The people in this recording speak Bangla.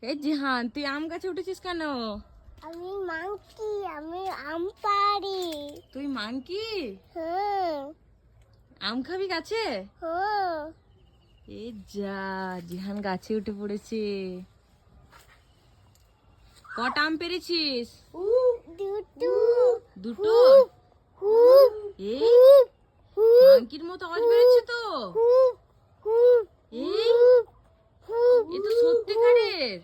এই জিহান, তুই আম গাছে উঠেছিস কেন? আমি মাংকি, আমি আম পারি। তুই মাংকি? হ্যাঁ আম খাবি গাছে? হ্যাঁ। এই যা, জিহান গাছে উঠে পড়েছে। কটা আম পেরেছিস? দুটো। দুটো? এই মাংকির মতো আওয়াজ বেরোচ্ছে তো। এই, এ তো সত্যিকারের।